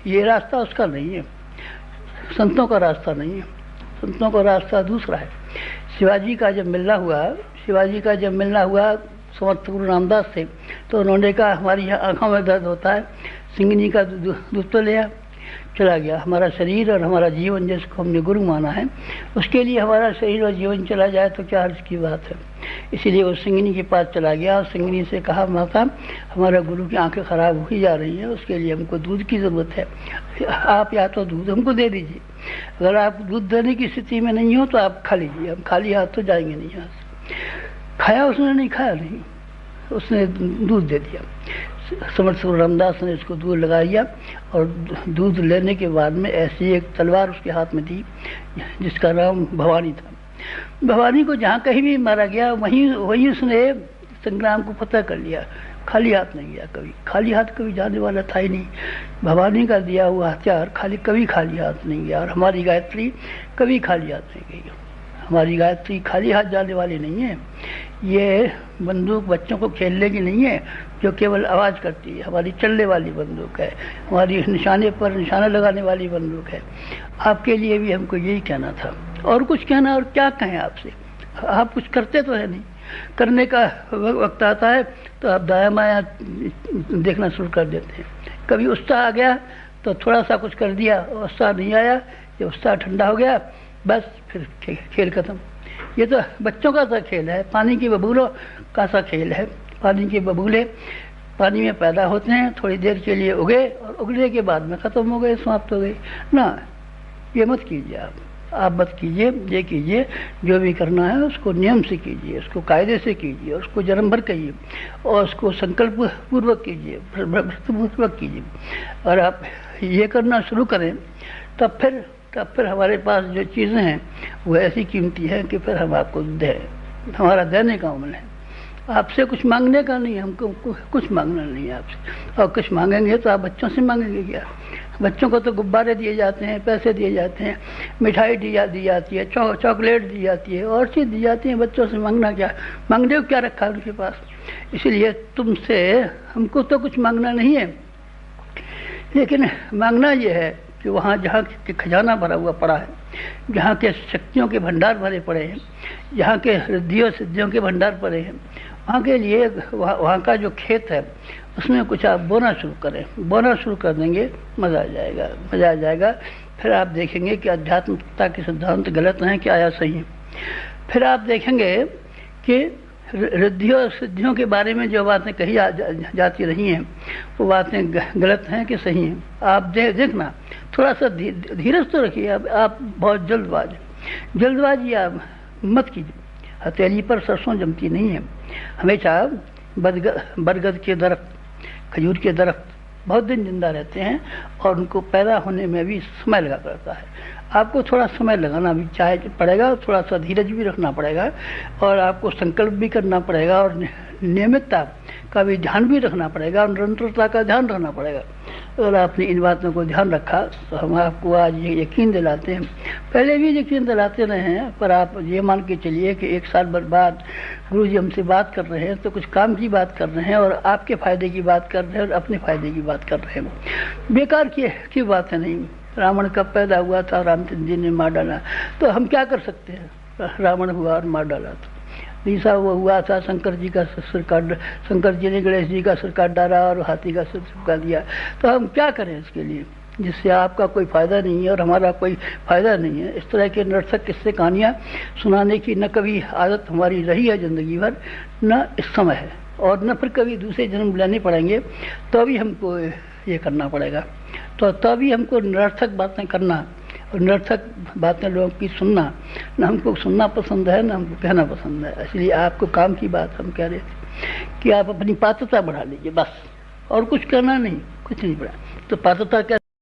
ये रास्ता उसका नहीं है, संतों का रास्ता नहीं है। संतों का रास्ता दूसरा है। शिवाजी का जब मिलना हुआ समर्थ गुरु रामदास से, तो उन्होंने कहा हमारी यहाँ आँखों में दर्द होता है, सिंगनी का दूध तो लिया, चला गया। हमारा शरीर और हमारा जीवन जिसको हमने गुरु माना है, उसके लिए हमारा शरीर और जीवन चला जाए तो क्या अर्ज की बात है। इसीलिए वो सिंगनी के पास चला गया और सिंगनी से कहा, माता हमारा गुरु की आंखें खराब हो ही जा रही हैं, उसके लिए हमको दूध की ज़रूरत है, आप या तो दूध हमको दे दीजिए। अगर आप दूध देने की स्थिति में नहीं हो तो आप खा लीजिए, हम खाली हाथ तो जाएंगे नहीं यहाँ से। खाया उसने? नहीं खाया, नहीं, उसने दूध दे दिया। समर्थ गुरु रामदास ने उसको दूध लगा दिया और दूध लेने के बाद में ऐसी एक तलवार उसके हाथ में थी जिसका नाम भवानी था। भवानी को जहाँ कहीं भी मारा गया वहीं उसने संग्राम को फतह कर लिया। खाली हाथ नहीं गया कभी, खाली हाथ कभी जाने वाला था ही नहीं। भवानी का दिया हुआ हथियार कभी खाली हाथ नहीं गया। और हमारी गायत्री कभी खाली हाथ नहीं गई। हमारी गायत्री खाली हाथ जाने वाली नहीं है। ये बंदूक बच्चों को खेलने की नहीं है जो केवल आवाज़ करती है। हमारी चलने वाली बंदूक है, हमारी निशाने पर निशाना लगाने वाली बंदूक है। आपके लिए भी हमको यही कहना था, और कुछ कहना, और क्या कहें आपसे। आप कुछ करते तो है नहीं, करने का वक्त आता है तो आप दाया माया देखना शुरू कर देते हैं। कभी उत्साह आ गया तो थोड़ा सा कुछ कर दिया, और उत्साह नहीं आया, जब उत्साह ठंडा हो गया बस फिर खेल खत्म। ये तो बच्चों का सा खेल है, पानी की बबूलों का सा खेल है। पानी के बबूले पानी में पैदा होते हैं, थोड़ी देर के लिए उगे और उगने के बाद में ख़त्म हो गए, समाप्त हो गए ना। ये मत कीजिए, आप मत कीजिए। ये कीजिए, जो भी करना है उसको नियम से कीजिए, उसको कायदे से कीजिए, उसको जन्म भर कहिए और उसको संकल्प पूर्वक कीजिए, पूर्वक कीजिए। और आप ये करना शुरू करें तब फिर हमारे पास जो चीज़ें हैं वो ऐसी कीमती हैं कि फिर हम आपको दें। हमारा देने का अमल है, आपसे कुछ मांगने का नहीं है। हमको कुछ मांगना नहीं है आपसे। और कुछ मांगेंगे तो आप बच्चों से मांगेंगे क्या? बच्चों को तो गुब्बारे दिए जाते हैं, पैसे दिए जाते हैं, मिठाई दी जाती है, चॉकलेट दी जाती है, और चीज़ दी जाती है। बच्चों से मांगना क्या? मांगने को क्या रखा है उनके पास? इसलिए तुमसे हमको तो कुछ मांगना नहीं है, लेकिन मांगना ये है कि वहाँ जहाँ के खजाना भरा हुआ पड़ा है, जहाँ के शक्तियों के भंडार भरे पड़े हैं, जहाँ के रिद्धियों सिद्धियों के भंडार पड़े हैं, वहाँ के लिए वहाँ का जो खेत है उसमें कुछ आप बोना शुरू करें। बोना शुरू कर देंगे, मज़ा आ जाएगा। फिर आप देखेंगे कि आध्यात्मिकता के सिद्धांत गलत हैं क्या या सही हैं। फिर आप देखेंगे कि रिद्धियों और सिद्धियों के बारे में जो बातें कही जाती रही हैं वो बातें गलत हैं कि सही हैं। आप देखना, थोड़ा सा धीरज तो रखिए। आप बहुत जल्दबाजी आप मत कीजिए। हथेली पर सरसों जमती नहीं है। हमेशा बरगद के दरख्त, खजूर के दरख्त बहुत दिन जिंदा रहते हैं और उनको पैदा होने में भी समय लगा करता है। आपको थोड़ा समय लगाना भी पड़ेगा, थोड़ा सा धीरज भी रखना पड़ेगा, और आपको संकल्प भी करना पड़ेगा, और नियमितता का भी ध्यान भी रखना पड़ेगा, और निरंतरता का ध्यान रखना पड़ेगा। अगर आपने इन बातों को ध्यान रखा तो हम आपको आज ये यकीन दिलाते हैं, पहले भी यकीन दिलाते रहे हैं, पर आप ये मान के चलिए कि 1 साल बाद गुरु जी हमसे बात कर रहे हैं तो कुछ काम की बात कर रहे हैं, और आपके फ़ायदे की बात कर रहे हैं, और अपने फ़ायदे की बात कर रहे हैं। बेकार की बात है नहीं। रावण कब पैदा हुआ था? रामचंद्र जी ने मार डाला। तो हम क्या कर सकते हैं? रावण हुआ और मार डाला। तो ऐसा वो हुआ था, शंकर जी ने गणेश जी का सिर काट डाला और हाथी का सिर चुका दिया। तो हम क्या करें इसके लिए, जिससे आपका कोई फ़ायदा नहीं है और हमारा कोई फ़ायदा नहीं है। इस तरह के निरर्थक किस्से कहानियाँ सुनाने की न कभी आदत हमारी रही है ज़िंदगी भर, न इस समय है, और न फिर कभी दूसरे जन्म लेने पड़ेंगे। तो भी हमको ये करना पड़ेगा। तो तभी हमको निरर्थक बातें करना और निरर्थक बातें लोगों की सुनना, न हमको सुनना पसंद है, न हमको कहना पसंद है। इसलिए आपको काम की बात हम कह रहे थे कि आप अपनी पात्रता बढ़ा लीजिए, बस, और कुछ करना नहीं, कुछ नहीं बढ़ा। तो पात्रता क्या